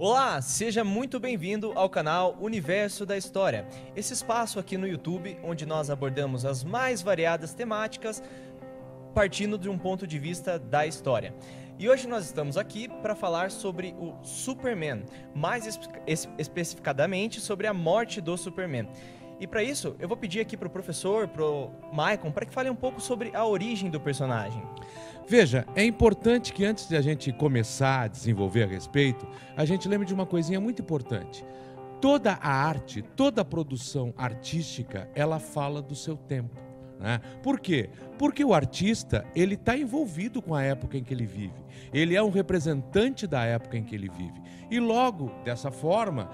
Olá, seja muito bem-vindo ao canal Universo da História. Esse espaço aqui no YouTube, onde nós abordamos as mais variadas temáticas, partindo de um ponto de vista da história. E hoje nós estamos aqui para falar sobre o Superman, mais especificadamente sobre a morte do Superman. E para isso, eu vou pedir aqui para o professor, para o Maicon, para que fale um pouco sobre a origem do personagem. Veja, é importante que antes de a gente começar a desenvolver a respeito, a gente lembre de uma coisinha muito importante. Toda a arte, toda a produção artística, ela fala do seu tempo, né? Por quê? Porque o artista, ele está envolvido com a época em que ele vive. Ele é um representante da época em que ele vive. E logo, dessa forma,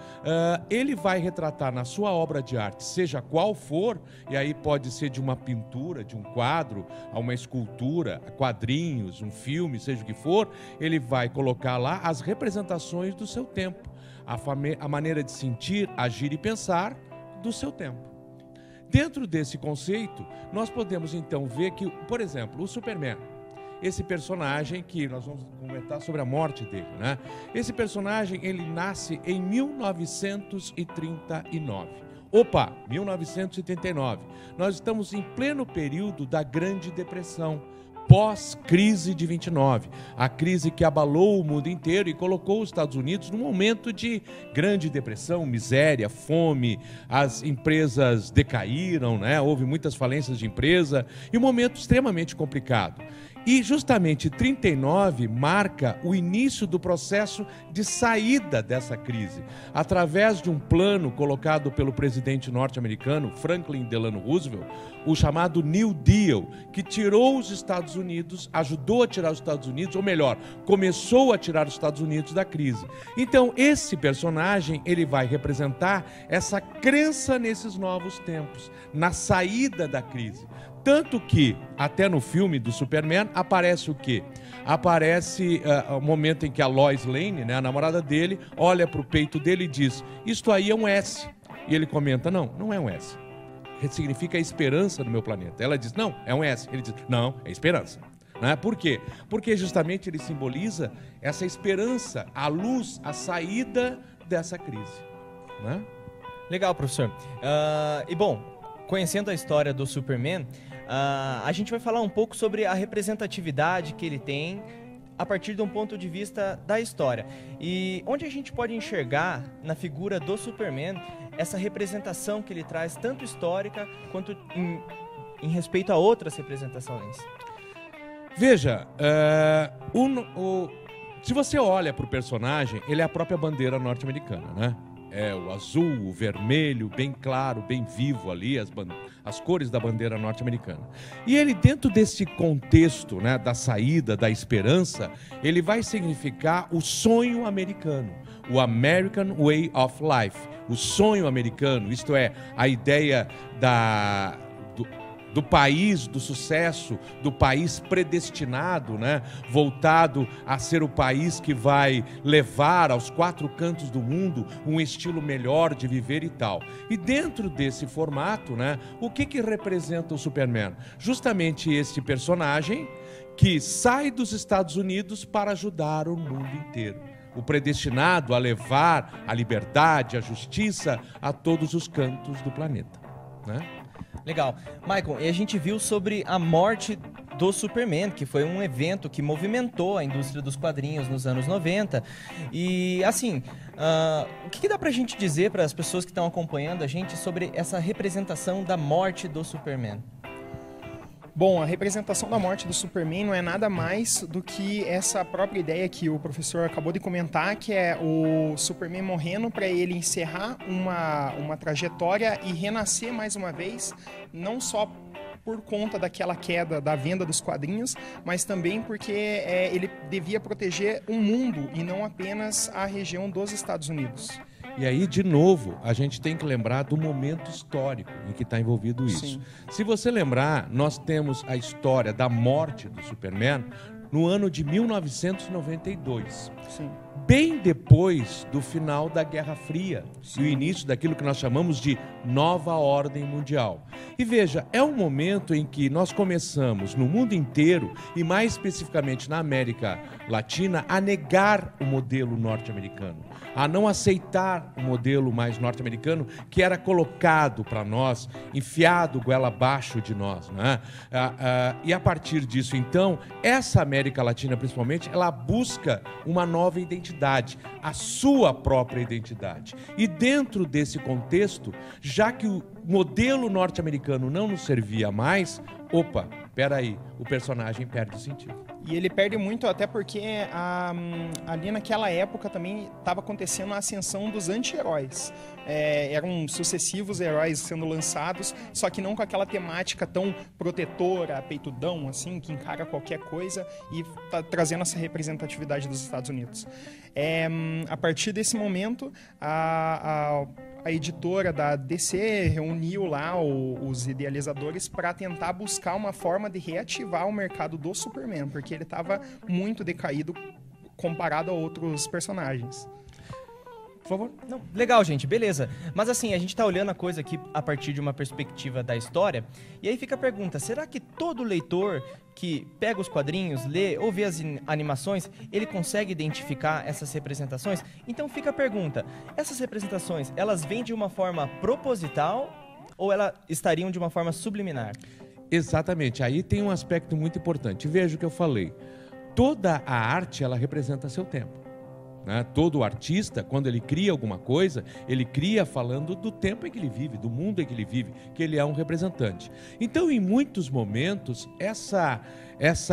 ele vai retratar na sua obra de arte, seja qual for, e aí pode ser de uma pintura, de um quadro, a uma escultura, quadrinhos, um filme, seja o que for, ele vai colocar lá as representações do seu tempo, a maneira de sentir, agir e pensar do seu tempo. Dentro desse conceito, nós podemos então ver que, por exemplo, o Superman, esse personagem que nós vamos comentar sobre a morte dele, né? Esse personagem, ele nasce em 1939. 1939. Nós estamos em pleno período da Grande Depressão, pós-crise de 29, a crise que abalou o mundo inteiro e colocou os Estados Unidos num momento de grande depressão, miséria, fome, as empresas decaíram, né? Houve muitas falências de empresa e um momento extremamente complicado. E justamente 39 marca o início do processo de saída dessa crise, através de um plano colocado pelo presidente norte-americano Franklin Delano Roosevelt, o chamado New Deal, que tirou os Estados Unidos, ajudou a tirar os Estados Unidos, ou melhor, começou a tirar os Estados Unidos da crise. Então, esse personagem, ele vai representar essa crença nesses novos tempos, na saída da crise. Tanto que, até no filme do Superman, aparece o quê? Aparece o momento em que a Lois Lane, né, a namorada dele, olha para o peito dele e diz: isto aí é um S. E ele comenta: não, não é um S. Significa a esperança do meu planeta. Ela diz: não, é um S. Ele diz: não, é esperança. Né? Por quê? Porque justamente ele simboliza essa esperança, a luz, a saída dessa crise. Né? Legal, professor. E bom, conhecendo a história do Superman, a gente vai falar um pouco sobre a representatividade que ele tem a partir de um ponto de vista da história. E onde a gente pode enxergar na figura do Superman essa representação que ele traz, tanto histórica quanto em respeito a outras representações. Veja, se você olha para o personagem, ele é a própria bandeira norte-americana, né? É o azul, o vermelho, bem claro, bem vivo ali, as cores da bandeira norte-americana. E ele, dentro desse contexto, né, da saída, da esperança, ele vai significar o sonho americano, o American Way of Life, o sonho americano, isto é, a ideia do país do sucesso, do país predestinado, né? Voltado a ser o país que vai levar aos quatro cantos do mundo um estilo melhor de viver e tal. E dentro desse formato, né, o que representa o Superman? Justamente esse personagem que sai dos Estados Unidos para ajudar o mundo inteiro. O predestinado a levar a liberdade, a justiça a todos os cantos do planeta, né? Legal. Maicon, e a gente viu sobre a morte do Superman, que foi um evento que movimentou a indústria dos quadrinhos nos anos 90. E, assim, o que dá pra gente dizer para as pessoas que estão acompanhando a gente sobre essa representação da morte do Superman? Bom, a representação da morte do Superman não é nada mais do que essa própria ideia que o professor acabou de comentar, que é o Superman morrendo para ele encerrar uma trajetória e renascer mais uma vez, não só por conta daquela queda da venda dos quadrinhos, mas também porque ele devia proteger o mundo e não apenas a região dos Estados Unidos. E aí, de novo, a gente tem que lembrar do momento histórico em que está envolvido isso. Sim. Se você lembrar, nós temos a história da morte do Superman no ano de 1992. Sim. bem depois do final da Guerra Fria e o início daquilo que nós chamamos de nova ordem mundial. E veja, é um momento em que nós começamos no mundo inteiro, e mais especificamente na América Latina, a negar o modelo norte-americano, a não aceitar o modelo mais norte-americano que era colocado para nós, enfiado goela abaixo de nós, né? E a partir disso, então, essa América Latina, principalmente, ela busca uma nova identidade, a sua própria identidade. E dentro desse contexto, já que o modelo norte-americano não nos servia mais, opa, peraí, o personagem perde o sentido. E ele perde muito até porque ali naquela época também estava acontecendo a ascensão dos anti-heróis. Eram sucessivos heróis sendo lançados, só que não com aquela temática tão protetora, peitudão, assim, que encara qualquer coisa e tá trazendo essa representatividade dos Estados Unidos. A partir desse momento, a editora da DC reuniu lá os idealizadores para tentar buscar uma forma de reativar o mercado do Superman, porque ele estava muito decaído comparado a outros personagens. Por favor. Não, legal, gente, beleza. Mas assim, a gente tá olhando a coisa aqui a partir de uma perspectiva da história, e aí fica a pergunta, será que todo leitor que pega os quadrinhos, lê ou vê as animações, ele consegue identificar essas representações? Então fica a pergunta, essas representações, elas vêm de uma forma proposital ou elas estariam de uma forma subliminar? Exatamente, aí tem um aspecto muito importante. Veja o que eu falei, toda a arte, ela representa seu tempo. Todo artista, quando ele cria alguma coisa, ele cria falando do tempo em que ele vive, do mundo em que ele vive, que ele é um representante. Então, em muitos momentos, essa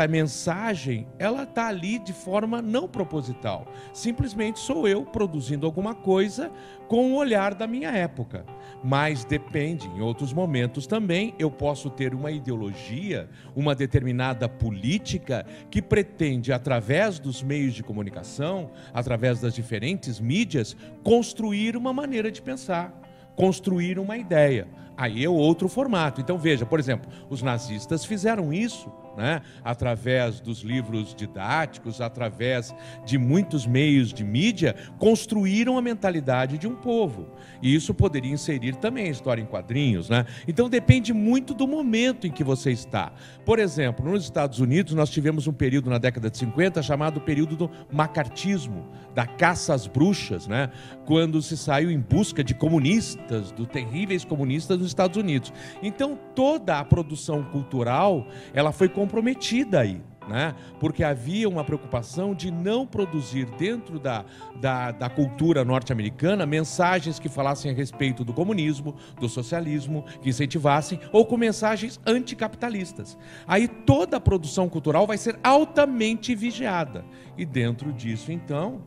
mensagem, ela está ali de forma não proposital. Simplesmente sou eu produzindo alguma coisa com o olhar da minha época. Mas depende, em outros momentos também, eu posso ter uma ideologia, uma determinada política que pretende, através dos meios de comunicação, através das diferentes mídias, construir uma maneira de pensar, construir uma ideia. Aí é outro formato. Então veja, por exemplo, os nazistas fizeram isso, né? Através dos livros didáticos, através de muitos meios de mídia, construíram a mentalidade de um povo. E isso poderia inserir também a história em quadrinhos, né? Então depende muito do momento em que você está. Por exemplo, nos Estados Unidos nós tivemos um período na década de 50 chamado período do macartismo, da caça às bruxas, né? Quando se saiu em busca de comunistas, dos terríveis comunistas dos Estados Unidos. Então toda a produção cultural, ela foi comprometida aí, né? Porque havia uma preocupação de não produzir dentro da cultura norte-americana mensagens que falassem a respeito do comunismo, do socialismo, que incentivassem, ou com mensagens anticapitalistas. Aí toda a produção cultural vai ser altamente vigiada. E dentro disso, então,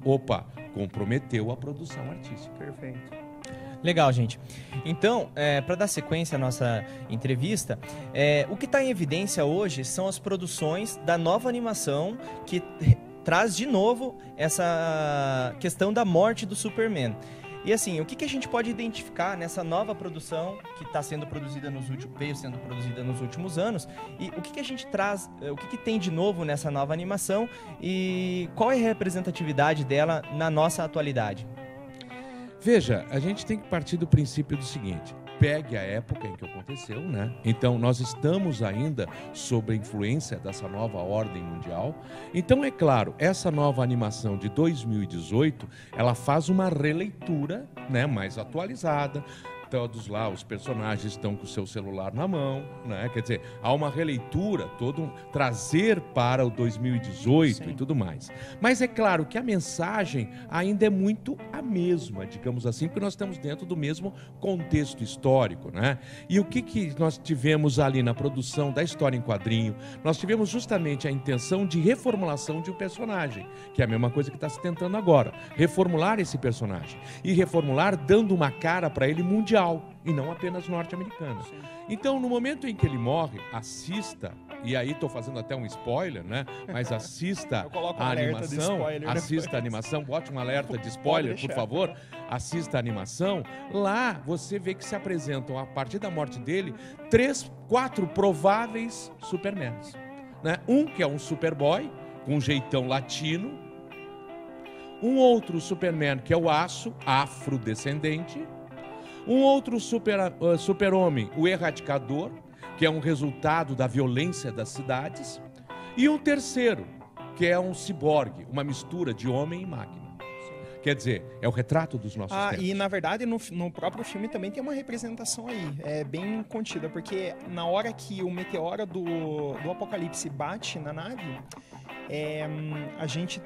comprometeu a produção artística. Perfeito. Legal, gente. Então, para dar sequência à nossa entrevista, o que está em evidência hoje são as produções da nova animação que traz de novo essa questão da morte do Superman. E assim, o que a gente pode identificar nessa nova produção que está sendo produzida veio sendo produzida nos últimos anos, e o que a gente traz, o que tem de novo nessa nova animação e qual é a representatividade dela na nossa atualidade? Veja, a gente tem que partir do princípio do seguinte, pegue a época em que aconteceu, né? Então, nós estamos ainda sob a influência dessa nova ordem mundial. Então, é claro, essa nova animação de 2018, ela faz uma releitura, né, mais atualizada. Todos lá, os personagens estão com o seu celular na mão, né? Quer dizer, há uma releitura, trazer para o 2018 Sim. E tudo mais. Mas é claro que a mensagem ainda é muito a mesma, digamos assim, porque nós estamos dentro do mesmo contexto histórico, né? E o que nós tivemos ali na produção da história em quadrinho? Nós tivemos justamente a intenção de reformulação de um personagem, que é a mesma coisa que está se tentando agora, reformular esse personagem. E reformular dando uma cara para ele mundial, e não apenas norte-americana. Então, no momento em que ele morre, assista, e aí estou fazendo até um spoiler, né? Mas assista a animação, assista a animação, bote um alerta de spoiler, por favor, assista a animação. Lá você vê que se apresentam, a partir da morte dele, 4 prováveis Supermans, né? Um que é um Superboy, com um jeitão latino, Um outro Superman, que é o Aço, afrodescendente. Um outro super-homem, o Erradicador, que é um resultado da violência das cidades. E um terceiro, que é um ciborgue, uma mistura de homem e máquina. Quer dizer, é o retrato dos nossos tempos. E na verdade no próprio filme também tem uma representação aí, bem contida, porque na hora que o meteoro do Apocalipse bate na nave, a gente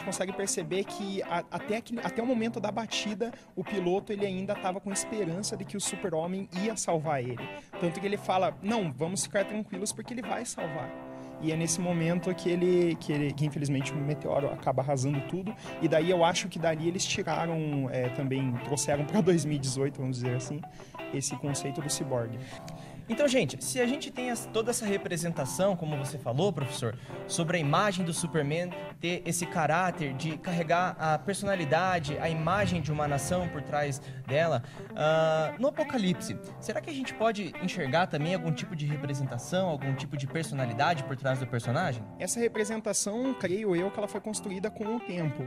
consegue perceber que até o momento da batida, o piloto ele ainda estava com esperança de que o Super-Homem ia salvar ele. Tanto que ele fala, não, vamos ficar tranquilos porque ele vai salvar. E é nesse momento que infelizmente o meteoro acaba arrasando tudo. E daí eu acho que dali eles tiraram, também trouxeram para 2018, vamos dizer assim, esse conceito do ciborgue. Então, gente, se a gente tem toda essa representação, como você falou, professor, sobre a imagem do Superman ter esse caráter de carregar a personalidade, a imagem de uma nação por trás dela, no Apocalipse, será que a gente pode enxergar também algum tipo de representação, algum tipo de personalidade por trás do personagem? Essa representação, creio eu, que ela foi construída com o tempo.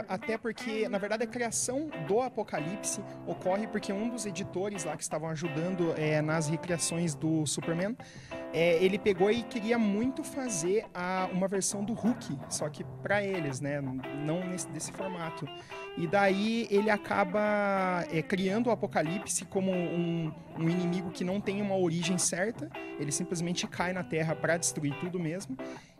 Até porque, na verdade, a criação do Apocalipse ocorre porque um dos editores lá que estavam ajudando nas criações do Superman, ele pegou e queria muito fazer uma versão do Hulk, só que para eles, né, não desse formato. E daí ele acaba criando o Apocalipse como um inimigo que não tem uma origem certa, ele simplesmente cai na Terra para destruir tudo mesmo.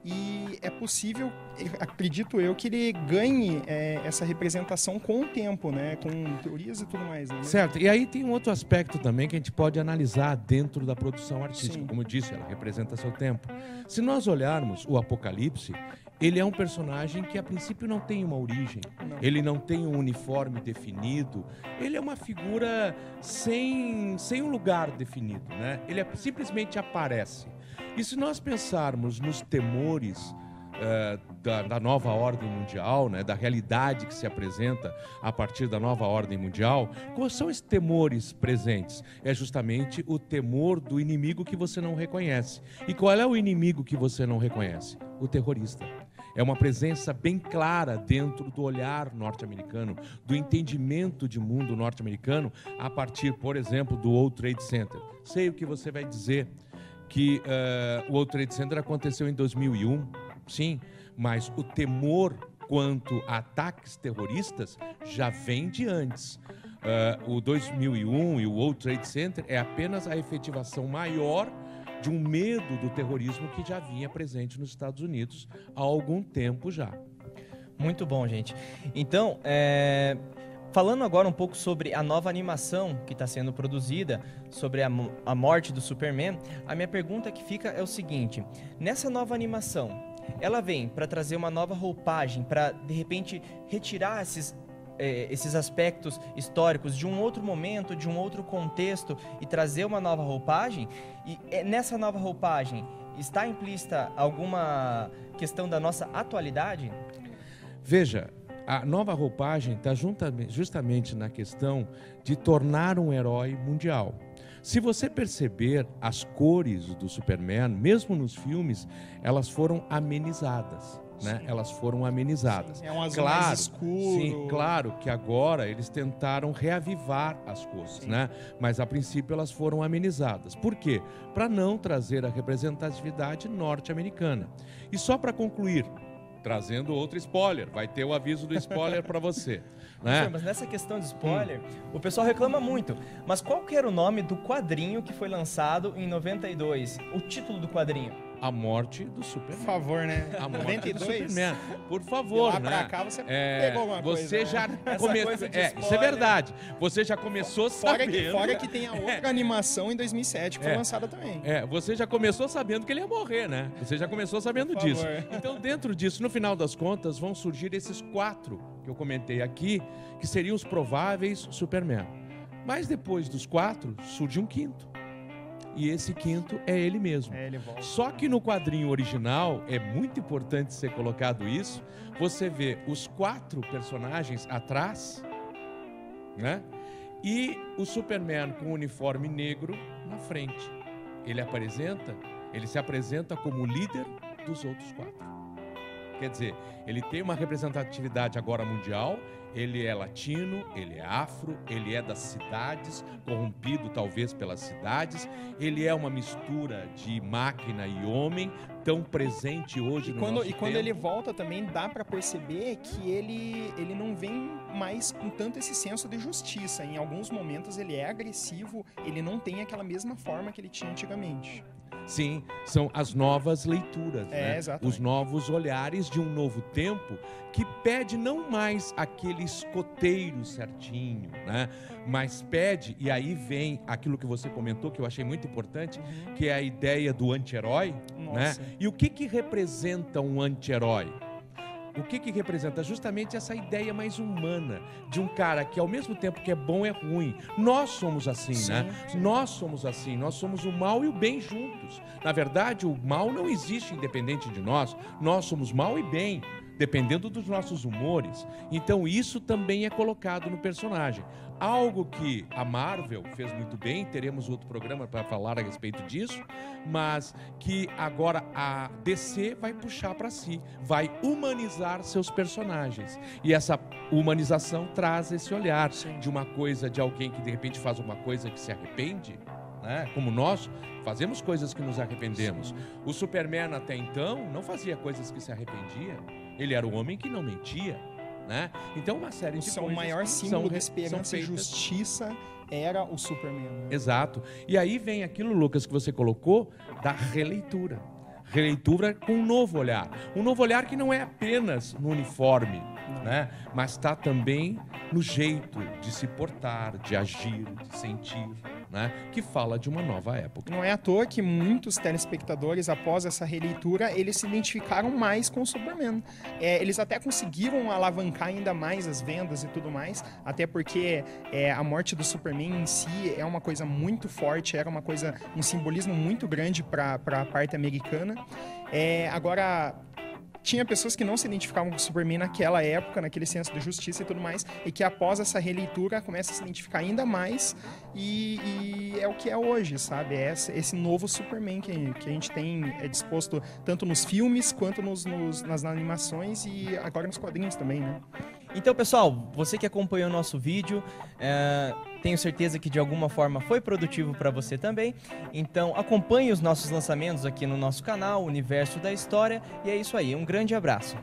E é possível, acredito eu, que ele ganhe essa representação com o tempo, né? Com teorias e tudo mais. Né? Certo. E aí tem um outro aspecto também que a gente pode analisar dentro da produção artística. Sim. Como eu disse, ela representa seu tempo. Se nós olharmos o Apocalipse, ele é um personagem que a princípio não tem uma origem. Não. Ele não tem um uniforme definido. Ele é uma figura sem um lugar definido, né? Ele simplesmente aparece. E se nós pensarmos nos temores da nova ordem mundial, né, da realidade que se apresenta a partir da nova ordem mundial, quais são esses temores presentes? É justamente o temor do inimigo que você não reconhece. E qual é o inimigo que você não reconhece? O terrorista. É uma presença bem clara dentro do olhar norte-americano, do entendimento de mundo norte-americano, a partir, por exemplo, do World Trade Center. Sei o que você vai dizer, que o World Trade Center aconteceu em 2001, sim, mas o temor quanto a ataques terroristas já vem de antes. O 2001 e o World Trade Center é apenas a efetivação maior de um medo do terrorismo que já vinha presente nos Estados Unidos há algum tempo já. Muito bom, gente. Então, falando agora um pouco sobre a nova animação que está sendo produzida, sobre a morte do Superman, a minha pergunta que fica é o seguinte: nessa nova animação, ela vem para trazer uma nova roupagem, para, de repente, retirar esses aspectos históricos de um outro momento, de um outro contexto e trazer uma nova roupagem? E nessa nova roupagem está implícita alguma questão da nossa atualidade? Veja, a nova roupagem está justamente na questão de tornar um herói mundial. Se você perceber, as cores do Superman, mesmo nos filmes, elas foram amenizadas. Né? Elas foram amenizadas. Sim, é um azul mais escuro. Sim, claro que agora eles tentaram reavivar as cores, né? Mas a princípio elas foram amenizadas. Por quê? Para não trazer a representatividade norte-americana. E só para concluir, trazendo outro spoiler, vai ter o aviso do spoiler para você. Né? Mas nessa questão de spoiler, o pessoal reclama muito. Mas qual que era o nome do quadrinho que foi lançado em 92? O título do quadrinho? A morte do Superman. Por favor, né? A morte 92? do Superman. Por favor, lá né? pra cá você pegou alguma coisa. Você já Essa começou. coisa de Isso é spoiler. verdade. Você já começou sabendo. Fora que tem a outra animação em 2007 que foi lançada também. Você já começou sabendo que ele ia morrer, né? Você já começou sabendo Por disso. favor. Então, dentro disso, no final das contas, vão surgir esses 4 que eu comentei aqui, que seriam os prováveis Superman. Mas depois dos 4, surge um 5º. E esse 5º é ele mesmo. Ele volta. Só que no quadrinho original, é muito importante ser colocado isso, você vê os 4 personagens atrás, né? E o Superman com o uniforme negro na frente. Ele se apresenta como líder dos outros 4. Quer dizer, ele tem uma representatividade agora mundial, ele é latino, ele é afro, ele é das cidades, corrompido talvez pelas cidades, ele é uma mistura de máquina e homem, tão presente hoje no nosso tempo. Quando ele volta também dá para perceber que ele não vem mais com tanto esse senso de justiça. Em alguns momentos ele é agressivo, ele não tem aquela mesma forma que ele tinha antigamente. Sim, são as novas leituras, né? Exatamente. Os novos olhares de um novo tempo que pede não mais aquele escoteiro certinho, né? Mas pede, e aí vem aquilo que você comentou, que eu achei muito importante, que é a ideia do anti-herói, né? E o que representa um anti-herói? O que representa? Justamente essa ideia mais humana de um cara que ao mesmo tempo que é bom é ruim. Nós somos assim, né? Sim. Nós somos assim, nós somos o mal e o bem juntos. Na verdade, o mal não existe independente de nós. Nós somos mal e bem, dependendo dos nossos humores. Então isso também é colocado no personagem. Algo que a Marvel fez muito bem, teremos outro programa para falar a respeito disso, mas que agora a DC vai puxar para si, vai humanizar seus personagens. E essa humanização traz esse olhar de uma coisa, de alguém que de repente faz uma coisa que se arrepende, né? Como nós fazemos coisas que nos arrependemos. O Superman até então não fazia coisas que se arrependia, ele era um homem que não mentia. Né? Então uma série de coisas. O maior símbolo da esperança e justiça era o Superman. Né? Exato. E aí vem aquilo, Lucas, que você colocou, da releitura. Releitura com um novo olhar. Um novo olhar que não é apenas no uniforme, né? Mas está também no jeito de se portar, de agir, de sentir, né? Que fala de uma nova época. Não é à toa que muitos telespectadores, após essa releitura, eles se identificaram mais com o Superman. Eles até conseguiram alavancar ainda mais as vendas e tudo mais, até porque a morte do Superman em si é uma coisa muito forte, era um simbolismo muito grande para a parte americana. Agora, tinha pessoas que não se identificavam com o Superman naquela época, naquele senso de justiça e tudo mais, e que após essa releitura começa a se identificar ainda mais, e é o que é hoje, sabe? É esse novo Superman que a gente tem disposto tanto nos filmes quanto nas animações e agora nos quadrinhos também, né? Então, pessoal, você que acompanhou o nosso vídeo, tenho certeza que de alguma forma foi produtivo para você também. Então, acompanhe os nossos lançamentos aqui no nosso canal, Universo da História. E é isso aí, um grande abraço.